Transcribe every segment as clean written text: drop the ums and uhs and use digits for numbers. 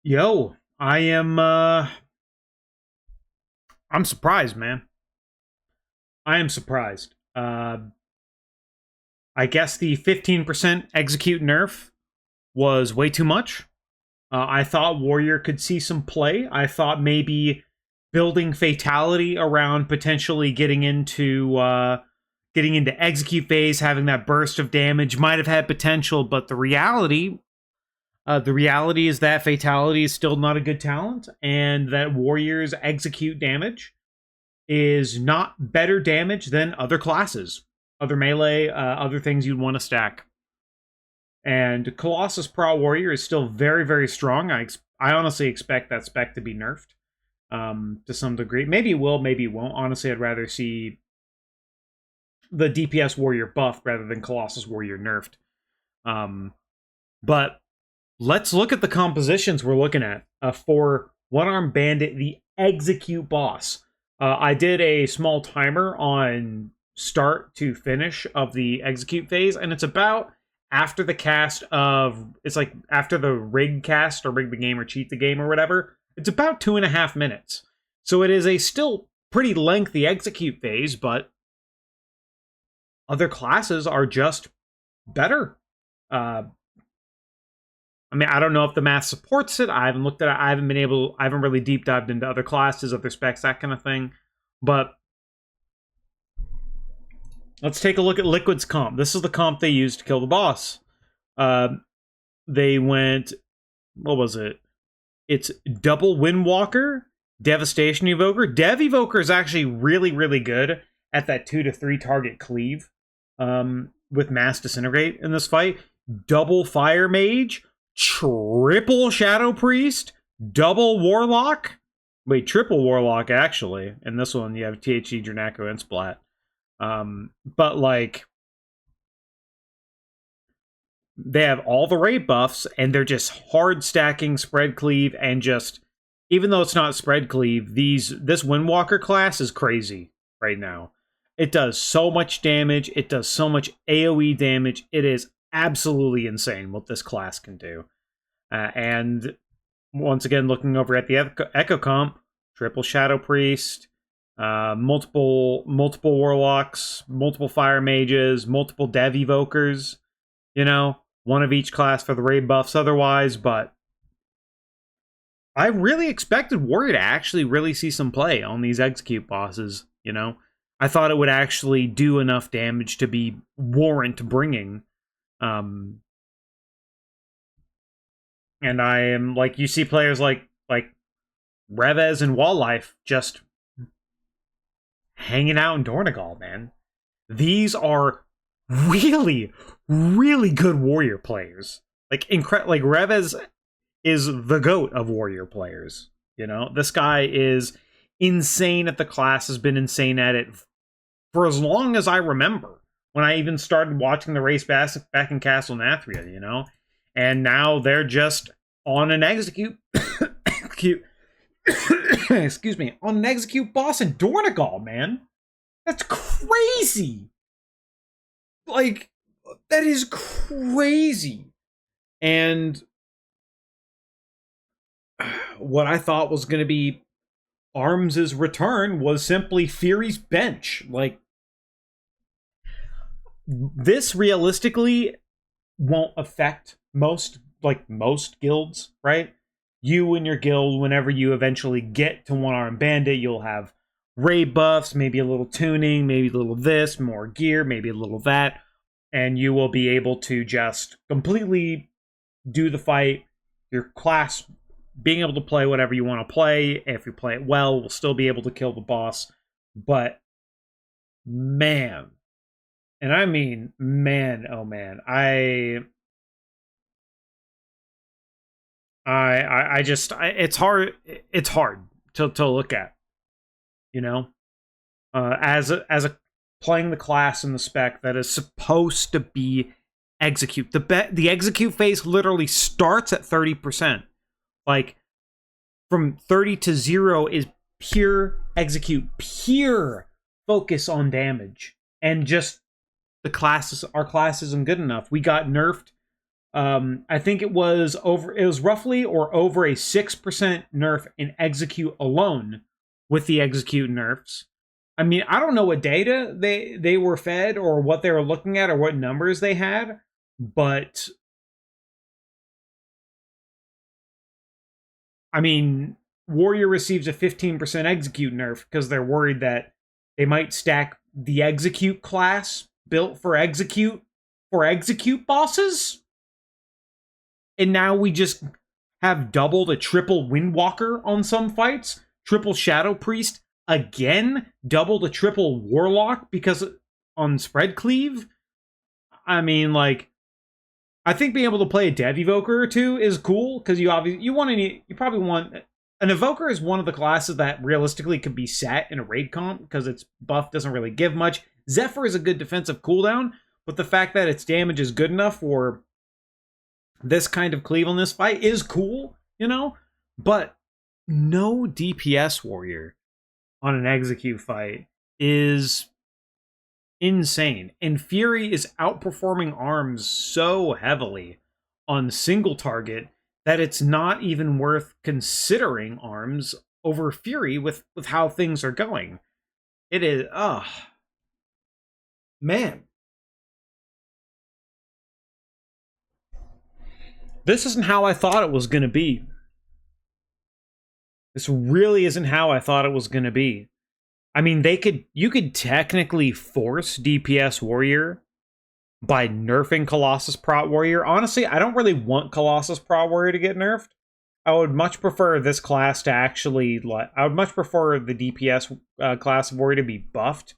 Yo, I'm surprised, man. I am surprised. I guess the 15% execute nerf was way too much. I thought Warrior could see some play. I thought maybe building Fatality around potentially getting into execute phase, having that burst of damage might have had potential, but the reality is that Fatality is still not a good talent, and that Warrior's execute damage is not better damage than other classes, other melee, other things you'd want to stack. And Colossus Prowl Warrior is still very, very strong. I honestly expect that spec to be nerfed to some degree. Maybe it will, maybe it won't. Honestly, I'd rather see the DPS Warrior buffed rather than Colossus Warrior nerfed. But let's look at the compositions we're looking at for One Arm Bandit, the execute boss. I did a small timer on start to finish of the execute phase, and it's about after the cast of it's like after the rig cast or rig the game or cheat the game or whatever. It's about 2.5 minutes, so it is a still pretty lengthy execute phase, but other classes are just better. Uh, I mean, I don't know if the math supports it. I haven't looked at it. I haven't really deep dived into other classes, other specs, that kind of thing. But let's take a look at Liquid's comp. This is the comp they used to kill the boss. They went, what was it? It's double Windwalker, Devastation Evoker. Dev Evoker is actually really, really good at that 2 to 3 target cleave with Mass Disintegrate in this fight. Double Fire Mage, triple Shadow Priest, double Warlock. Wait, triple Warlock, actually. In this one, you have THC, Dranaco, and Splat. But, like, they have all the raid buffs, and they're just hard stacking Spread Cleave, and just, even though it's not Spread Cleave, this Windwalker class is crazy right now. It does so much damage. It does so much AoE damage. It is absolutely insane what this class can do. And once again, looking over at the Echo comp, triple Shadow Priest, multiple Warlocks, multiple Fire Mages, multiple Dev Evokers, one of each class for the raid buffs otherwise, but I really expected Warrior to actually really see some play on these execute bosses, I thought it would actually do enough damage to be warrant bringing. And I am like, you see players like Revez and Walllife just hanging out in Dornegal, man. These are really, really good Warrior players. Like Revez is the GOAT of Warrior players. This guy is insane at the class, has been insane at it for as long as I remember. When I even started watching the race back in Castle Nathria, and now they're just on an execute, excuse me, on an execute boss in Dornegal, man. That's crazy. Like, that is crazy. And what I thought was going to be Arms' return was simply Fury's bench. Like, this realistically won't affect most guilds, right? You and your guild, whenever you eventually get to One Arm Bandit, you'll have raid buffs, maybe a little tuning, maybe a little this, more gear, maybe a little that, and you will be able to just completely do the fight. Your class being able to play whatever you want to play, if you play it well, will still be able to kill the boss. But man, and I mean man, oh man, it's hard to look at, as a playing the class in the spec that is supposed to be execute. The execute phase literally starts at 30%. Like, from 30 to 0 is pure execute, pure focus on damage. And just our class isn't good enough. We got nerfed I think it was roughly or over a 6% nerf in execute alone with the execute nerfs. I mean, I don't know what data they were fed or what they were looking at or what numbers they had, but I mean, Warrior receives a 15% execute nerf because they're worried that they might stack the execute class built for execute bosses. And now we just have doubled a triple Windwalker on some fights, triple Shadow Priest again, doubled a triple Warlock because on Spread Cleave. I mean, like, I think being able to play a Dev Evoker or two is cool because you probably want an Evoker is one of the classes that realistically could be sat in a raid comp because its buff doesn't really give much. Zephyr is a good defensive cooldown, but the fact that its damage is good enough for this kind of cleave on this fight is cool, you know? But no DPS warrior on an execute fight is insane. And Fury is outperforming arms so heavily on single target that it's not even worth considering arms over Fury with how things are going. It is, man. This isn't how I thought it was going to be. This really isn't how I thought it was going to be. I mean, you could technically force DPS Warrior by nerfing Colossus Prot Warrior. Honestly, I don't really want Colossus Prot Warrior to get nerfed. I would much prefer this class to actually, I would much prefer the DPS class of Warrior to be buffed.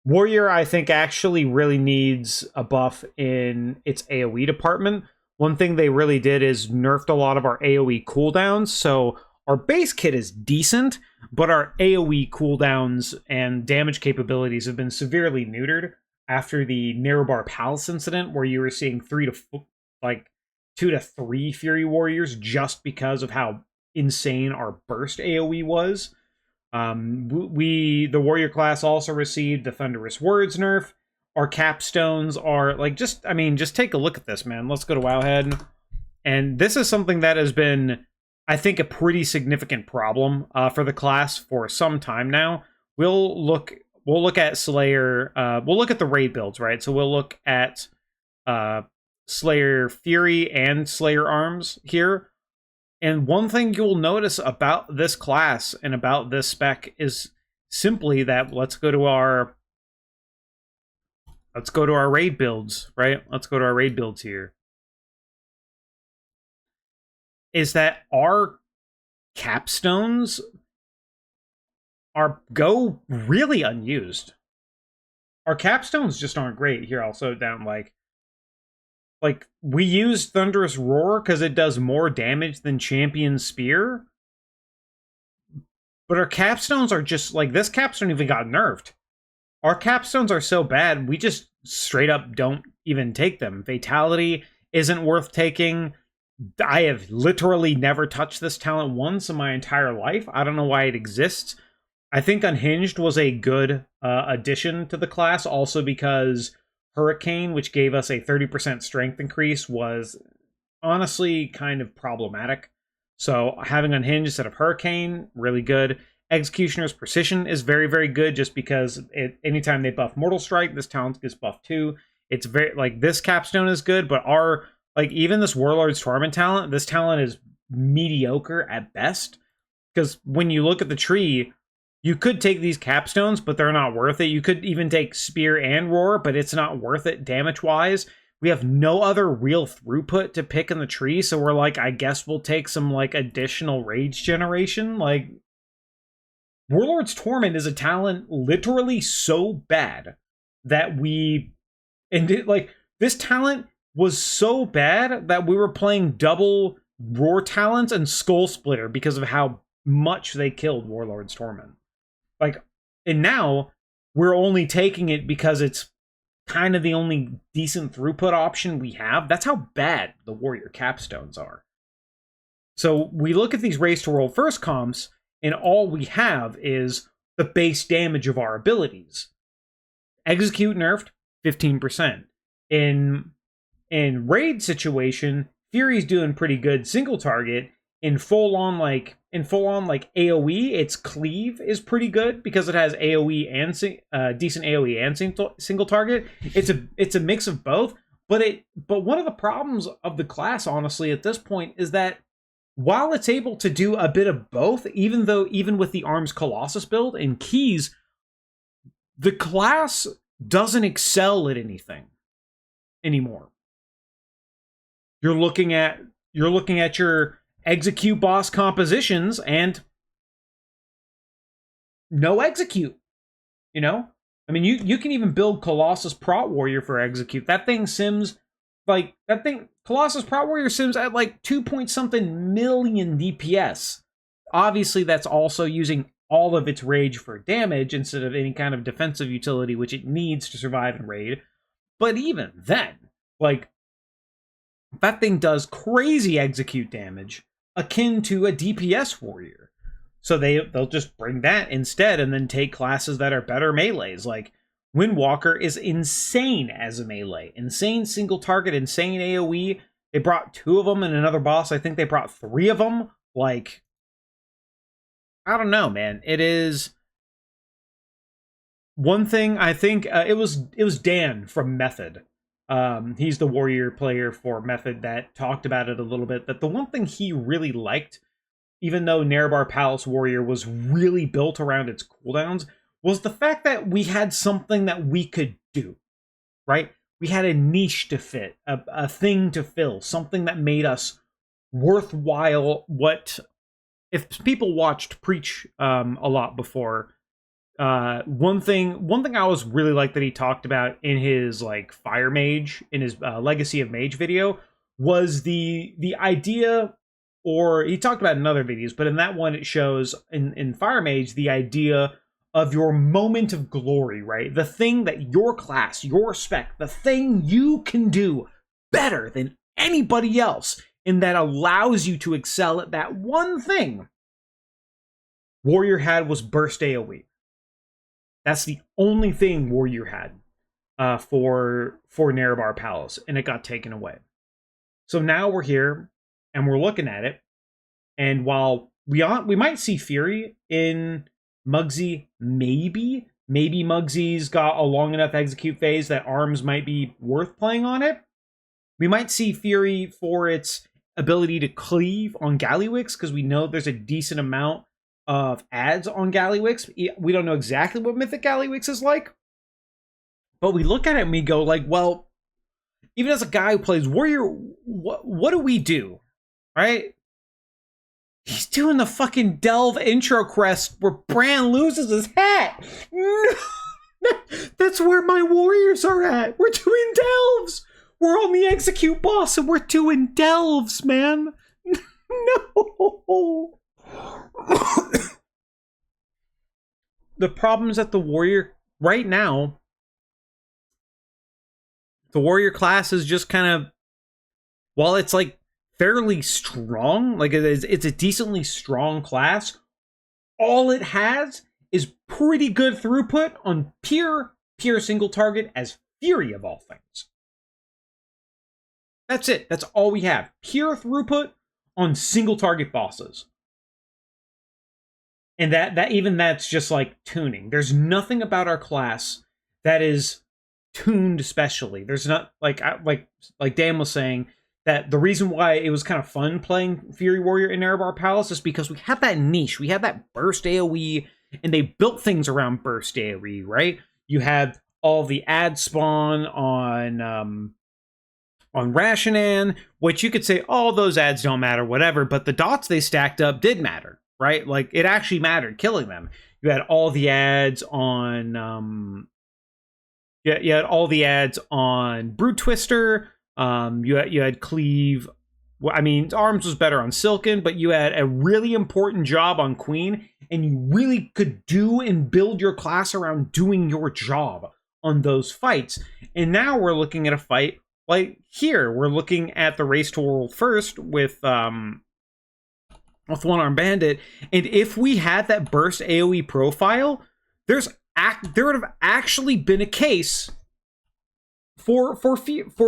Warrior, I think, actually really needs a buff in its AoE department. One thing they really did is nerfed a lot of our AoE cooldowns, so our base kit is decent, but our AoE cooldowns and damage capabilities have been severely neutered after the Narrowbar Palace incident, where you were seeing 2 to 3 Fury Warriors just because of how insane our burst AoE was. The Warrior class also received the Thunderous Words nerf. Our capstones are just take a look at this, man. Let's go to Wowhead. And this is something that has been, I think, a pretty significant problem for the class for some time now. We'll look at Slayer. We'll look at the raid builds, right? So we'll look at Slayer Fury and Slayer Arms here. And one thing you'll notice about this class and about this spec is simply that let's go to our raid builds, right? Let's go to our raid builds here. Is that our capstones go really unused. Our capstones just aren't great. Here, I'll slow it down. Like we use Thunderous Roar because it does more damage than Champion Spear. But our capstones are just this capstone even got nerfed. Our capstones are so bad, we just straight up don't even take them. Fatality isn't worth taking. I have literally never touched this talent once in my entire life. I don't know why it exists. I think Unhinged was a good addition to the class, also because Hurricane, which gave us a 30% strength increase, was honestly kind of problematic. So having Unhinged instead of Hurricane, really good. Executioner's Precision is very, very good just because anytime they buff Mortal Strike, this talent gets buffed too. It's very, this capstone is good, but even this Warlord's Torment talent, this talent is mediocre at best. Because when you look at the tree, you could take these capstones, but they're not worth it. You could even take Spear and Roar, but it's not worth it damage-wise. We have no other real throughput to pick in the tree, so we're I guess we'll take some, additional rage generation. Warlord's Torment is a talent literally so bad that this talent was so bad that we were playing double Roar talents and Skull Splitter because of how much they killed Warlord's Torment. And now we're only taking it because it's kind of the only decent throughput option we have. That's how bad the Warrior capstones are. So we look at these Race to World First comps, and all we have is the base damage of our abilities. Execute nerfed, 15%. In in raid situation, Fury's doing pretty good single target. In full on like AoE, its cleave is pretty good because it has AoE and decent AoE and single target. It's a mix of both. But one of the problems of the class, honestly, at this point, is that while it's able to do a bit of both, even with the Arms Colossus build and keys, the class doesn't excel at anything anymore. You're looking at your execute boss compositions and no execute. You know? I mean, you can even build Colossus Prot Warrior for execute. That thing sims Colossus Prot Warrior sims at like 2-point-something million DPS. Obviously, that's also using all of its rage for damage instead of any kind of defensive utility, which it needs to survive in raid. But even then, like, that thing does crazy execute damage akin to a DPS warrior. So they'll just bring that instead and then take classes that are better melees. Like, Windwalker is insane as a melee. Insane single target, insane AoE. They brought 2 of them in another boss. I think they brought 3 of them. Like, I don't know, man. It is one thing. I think it was Dan from Method. He's the warrior player for Method that talked about it a little bit. That the one thing he really liked, even though Nerebar Palace Warrior was really built around its cooldowns, was the fact that we had something that we could do, right? We had a niche to fit, a thing to fill, something that made us worthwhile. What if people watched Preach a lot before? One thing I always really liked that he talked about in his like Fire Mage, in his Legacy of Mage video, was the idea, or he talked about it in other videos, but in that one it shows in Fire Mage the idea of your moment of glory, right? The thing that your class, your spec, the thing you can do better than anybody else, and that allows you to excel at that one thing. Warrior had was burst AoE. That's the only thing Warrior had for Nerebar Palace, and it got taken away. So now we're here, and we're looking at it, and while we might see Fury in Muggsy, maybe Muggsy's got a long enough execute phase that Arms might be worth playing on it. We might see Fury for its ability to cleave on Gallywix, because we know there's a decent amount of ads on Gallywix. We don't know exactly what Mythic Gallywix is like, but we look at it and we go like, well, even as a guy who plays Warrior, what do we do, right? He's doing the fucking Delve intro crest where Bran loses his hat. That's where my Warriors are at. We're doing Delves. We're on the execute boss and we're doing Delves, man. No. The problem's at the Warrior right now. The Warrior class is just kind of, while it's like fairly strong, like it's a decently strong class, all it has is pretty good throughput on pure single target as Fury of all things. That's it. That's all we have. Pure throughput on single target bosses. And that's just like tuning. There's nothing about our class that is tuned especially. There's not like Dan was saying, that the reason why it was kind of fun playing Fury Warrior in Nerebar Palace is because we had that niche. We had that burst AoE, and they built things around burst AoE, right? You had all the ad spawn on Rashanan, which you could say, oh, those ads don't matter, whatever, but the dots they stacked up did matter, right? Like, it actually mattered killing them. You had all the ads on you had all the ads on Brood Twister. You had Cleave. Well, I mean, Arms was better on Silken, but you had a really important job on Queen, and you really could do and build your class around doing your job on those fights. And now we're looking at a fight like here. We're looking at the Race to World First with One Arm Bandit, and if we had that burst AoE profile, there would have actually been a case for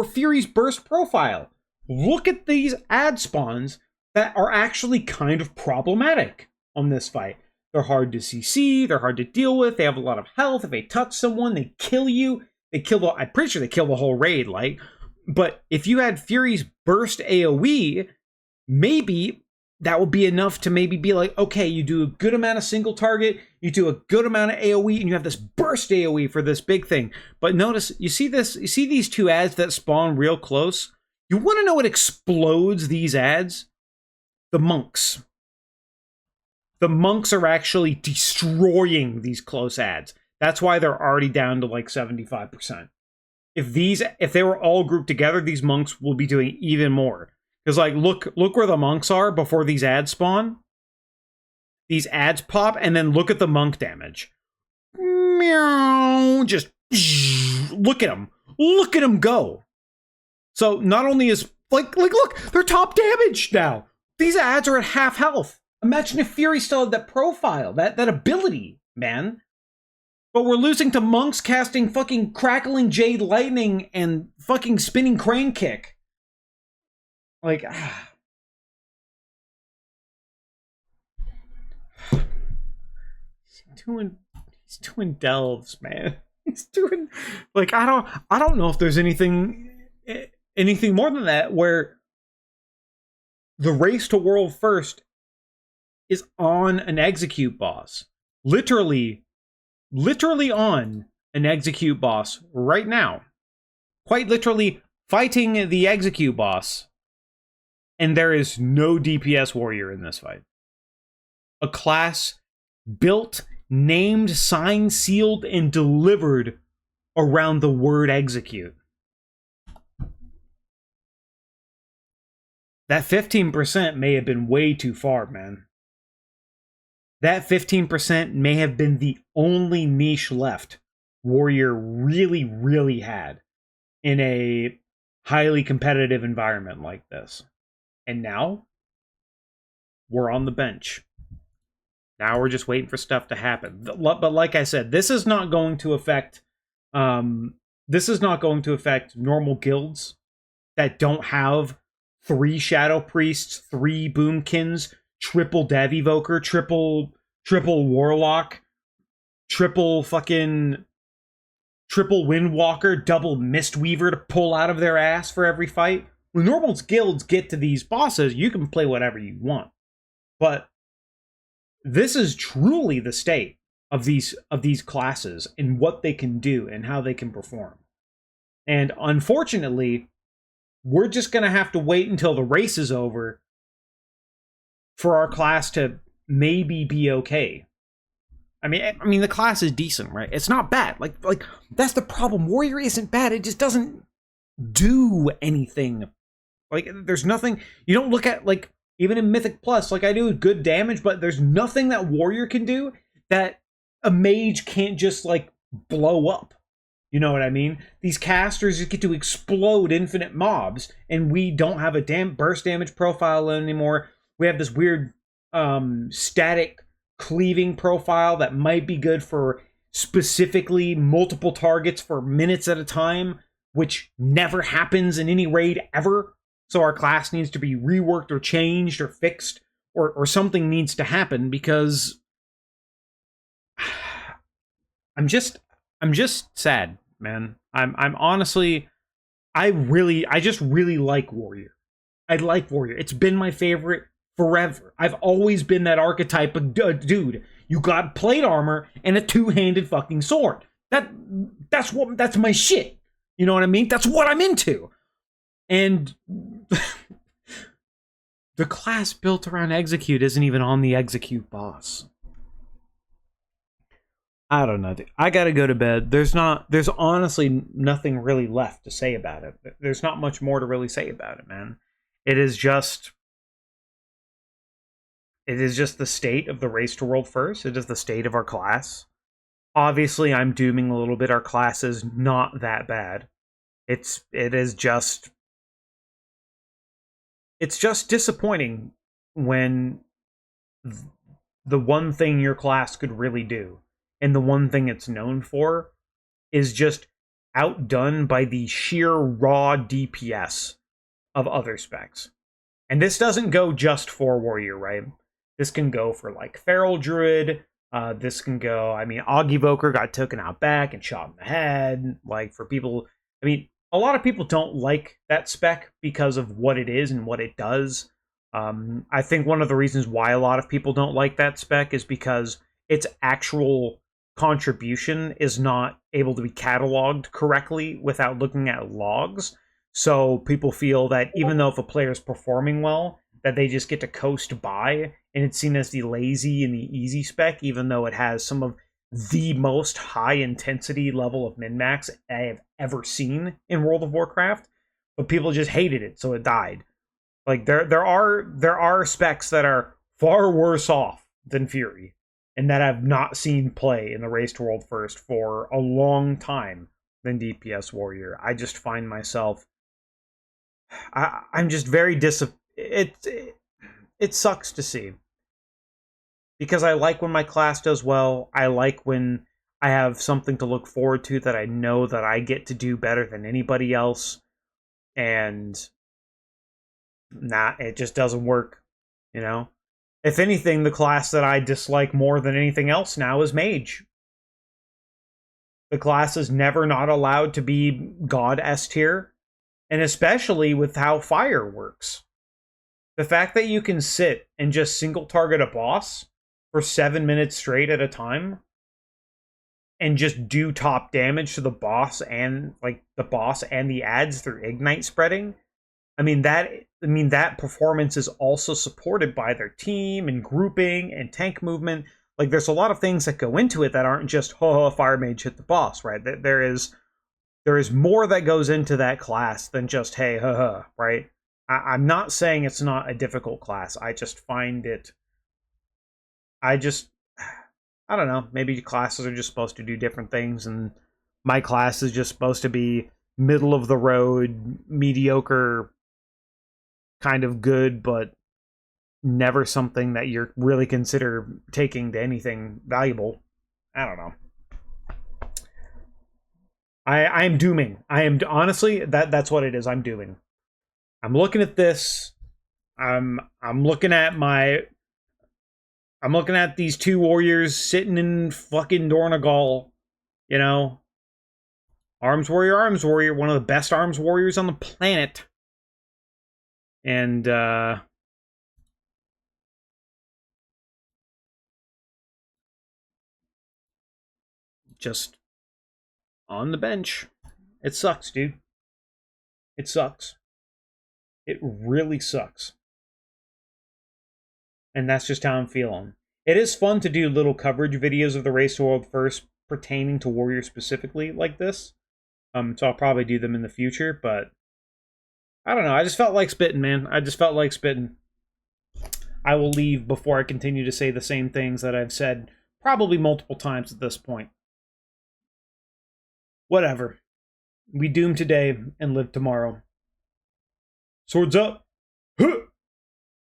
Fury's burst profile. Look at these ad spawns that are actually kind of problematic on this fight. They're hard to CC, they're hard to deal with, they have a lot of health. If they touch someone, they kill you. I'm pretty sure they kill the whole raid, like. But if you had Fury's burst AoE, maybe that would be enough to maybe be like, okay, you do a good amount of single target, you do a good amount of AoE, and you have this burst AoE for this big thing. But notice, you see these two ads that spawn real close? You want to know what explodes these ads? The monks. The monks are actually destroying these close ads. That's why they're already down to like 75%. If they were all grouped together, these monks will be doing even more. Because like look where the monks are before these ads spawn. These ads pop, and then look at the monk damage. Meow, just look at them. Look at them go. So not only is like look, they're top damage now. These ads are at half health. Imagine if Fury still had that profile, that ability, man. But we're losing to monks casting fucking crackling jade lightning and fucking spinning crane kick. Like, he's doing delves, man. He's doing like I don't know if there's anything more than that where the race to world first is on an execute boss. Literally on an execute boss right now. Quite literally fighting the execute boss. And there is no DPS warrior in this fight. A class built, named, signed, sealed, and delivered around the word execute. That 15% may have been way too far, man. That 15% may have been the only niche left Warrior really, really had in a highly competitive environment like this. And now, we're on the bench. Now we're just waiting for stuff to happen. But like I said, this is not going to affect normal guilds that don't have 3 Shadow Priests, 3 Boomkins, triple Dev Evoker, triple Warlock, triple Windwalker, double Mistweaver to pull out of their ass for every fight. When normal guilds get to these bosses, you can play whatever you want. But this is truly the state of these classes and what they can do and how they can perform. And unfortunately, we're just going to have to wait until the race is over for our class to maybe be okay. I mean, the class is decent, right? It's not bad. Like that's the problem. Warrior isn't bad. It just doesn't do anything. Like, there's nothing. You don't look at, like, even in Mythic Plus, like, I do good damage, but there's nothing that Warrior can do that a mage can't just, like, blow up. You know what I mean? These casters just get to explode infinite mobs, and we don't have a burst damage profile anymore. We have this weird static cleaving profile that might be good for specifically multiple targets for minutes at a time, which never happens in any raid ever. So our class needs to be reworked or changed or fixed, or something needs to happen, because I'm just sad, man. I'm honestly, I just really like Warrior. I like Warrior. It's been my favorite forever. I've always been that archetype of dude. You got plate armor and a 2-handed fucking sword. That's my shit. You know what I mean? That's what I'm into. And the class built around Execute isn't even on the Execute boss. I don't know. I gotta go to bed. There's honestly nothing really left to say about it. There's not much more to really say about it, man. It is just the state of the race to world first. It is the state of our class. Obviously, I'm dooming a little bit. Our class is not that bad. It's just disappointing when the one thing your class could really do, and the one thing it's known for, is just outdone by the sheer raw DPS of other specs. And this doesn't go just for Warrior, right? This can go for like Feral Druid. This can go, I mean, Augivoker got taken out back and shot in the head. Like, for people, I mean, a lot of people don't like that spec because of what it is and what it does. I think one of the reasons why a lot of people don't like that spec is because its actual contribution is not able to be cataloged correctly without looking at logs. So people feel that even though if a player is performing well, that they just get to coast by, and it's seen as the lazy and the easy spec, even though it has some of the most high intensity level of min-max I have ever seen in World of Warcraft. But people just hated it, so it died. Like there are specs that are far worse off than Fury, and that I've not seen play in the Race to World First for a long time than DPS Warrior. I just find myself, I'm just very it sucks to see, because I like when my class does well. I like when I have something to look forward to that I know that I get to do better than anybody else, and it just doesn't work, you know? If anything, the class that I dislike more than anything else now is Mage. The class is never not allowed to be God S tier, and especially with how Fire works. The fact that you can sit and just single target a boss for 7 minutes straight at a time and just do top damage to the boss and the ads through ignite spreading. I mean that performance is also supported by their team and grouping and tank movement. Like, there's a lot of things that go into it that aren't just Fire Mage hit the boss, right? There is more that goes into that class than just hey, right? I'm not saying it's not a difficult class. I just find it. I don't know. Maybe classes are just supposed to do different things, and my class is just supposed to be middle of the road, mediocre, kind of good, but never something that you're really consider taking to anything valuable. I don't know. I am dooming. I am honestly that's what it is. I'm dooming. I'm looking at this. I'm looking at these two warriors sitting in fucking Dornagal, you know. Arms warrior, one of the best arms warriors on the planet. And just on the bench. It sucks, dude. It sucks. It really sucks. And that's just how I'm feeling. It is fun to do little coverage videos of the Race to World First pertaining to Warrior specifically like this. So I'll probably do them in the future, but I don't know. I just felt like spitting, man. I just felt like spitting. I will leave before I continue to say the same things that I've said probably multiple times at this point. Whatever. We doom today and live tomorrow. Swords up. Huh!